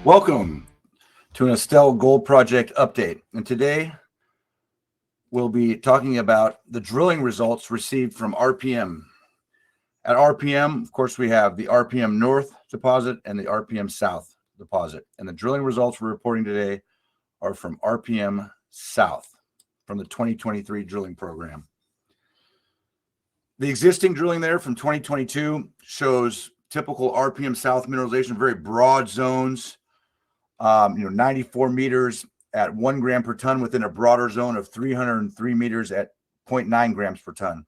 Welcome to an Estelle Gold Project update. And today we'll be talking about the drilling results received from RPM. At RPM, of course, we have the RPM North deposit and the RPM South deposit. And the drilling results we're reporting today are from RPM South, from the 2023 drilling program. The existing drilling there from 2022 shows typical RPM South mineralization, very broad zones. 94 meters at 1 gram per ton within a broader zone of 303 meters at 0.9 grams per ton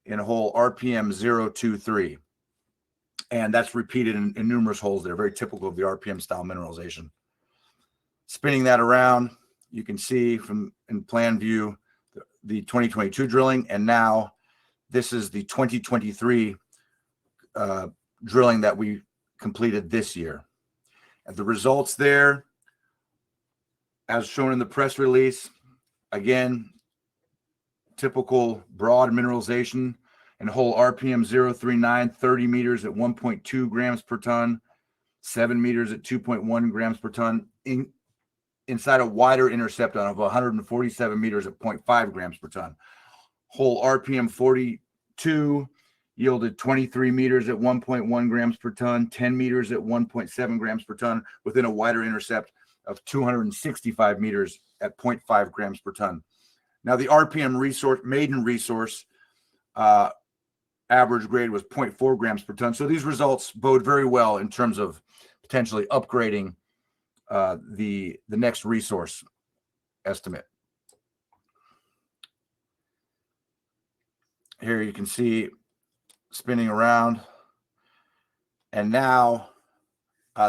in a hole RPM 023. And that's repeated in numerous holes there, very typical of the RPM style mineralization. Spinning that around, you can see from in plan view the 2022 drilling, and now this is the 2023 drilling that we completed this year. And the results there, as shown in the press release, again, typical broad mineralization in hole RPM 039, 30 meters at 1.2 grams per ton, 7 meters at 2.1 grams per ton, inside a wider intercept of 147 meters at 0.5 grams per ton. Hole RPM 42 yielded 23 meters at 1.1 grams per ton, 10 meters at 1.7 grams per ton, within a wider intercept of 265 meters at 0.5 grams per ton. Now, the RPM resource, maiden resource, average grade was 0.4 grams per ton. So these results bode very well in terms of potentially upgrading the next resource estimate. Here you can see spinning around, and now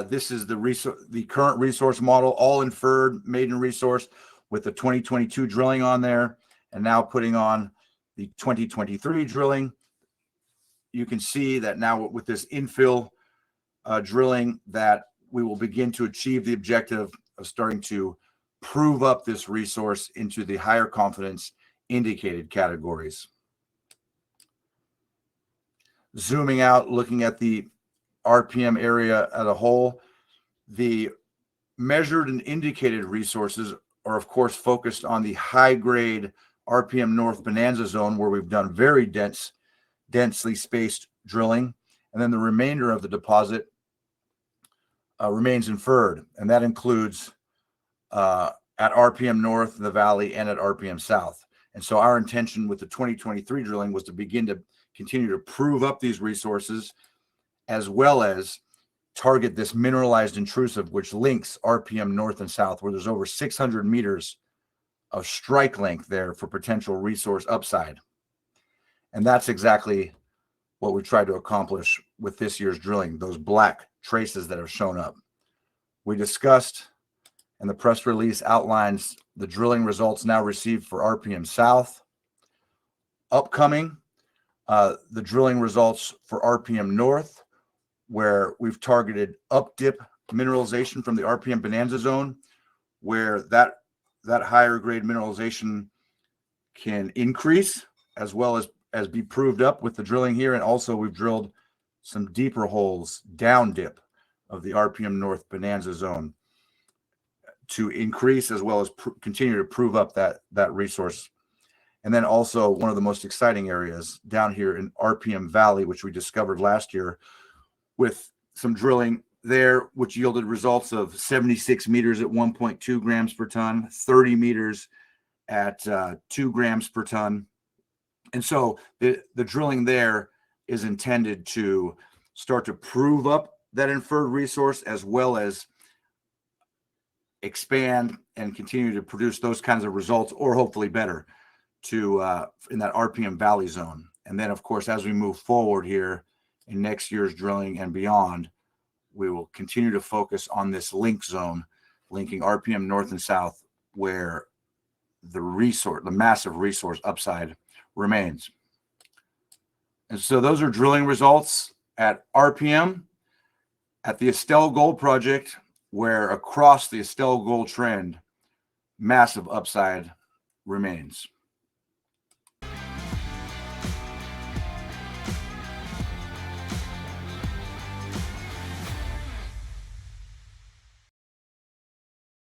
this is the current resource model, all inferred maiden resource with the 2022 drilling on there, and now putting on the 2023 drilling. You can see that now with this infill drilling that we will begin to achieve the objective of starting to prove up this resource into the higher confidence indicated categories. Zooming out, looking at the RPM area as a whole, the measured and indicated resources are, of course, focused on the high-grade RPM North Bonanza Zone, where we've done very densely spaced drilling. And then the remainder of the deposit remains inferred, and that includes at RPM North, the Valley, and at RPM South. And so our intention with the 2023 drilling was to begin to continue to prove up these resources, as well as target this mineralized intrusive, which links RPM North and South, where there's over 600 meters of strike length there for potential resource upside. And that's exactly what we tried to accomplish with this year's drilling, those black traces that have shown up. We discussed, and the press release outlines the drilling results now received for RPM South. Upcoming, the drilling results for RPM North, where we've targeted up-dip mineralization from the RPM Bonanza Zone, where that higher grade mineralization can increase as well as be proved up with the drilling here. And also we've drilled some deeper holes down dip of the RPM North Bonanza Zone to increase as well as continue to prove up that resource. And then also one of the most exciting areas down here in RPM Valley, which we discovered last year with some drilling there, which yielded results of 76 meters at 1.2 grams per ton, 30 meters at 2 grams per ton. And so the drilling there is intended to start to prove up that inferred resource, as well as expand and continue to produce those kinds of results, or hopefully better, to in that RPM Valley zone. And then, of course, as we move forward here in next year's drilling and beyond, we will continue to focus on this link zone, linking RPM North and South, where the massive resource upside remains. And so those are drilling results at RPM, at the Estelle Gold Project, where across the Estelle Gold trend, massive upside remains.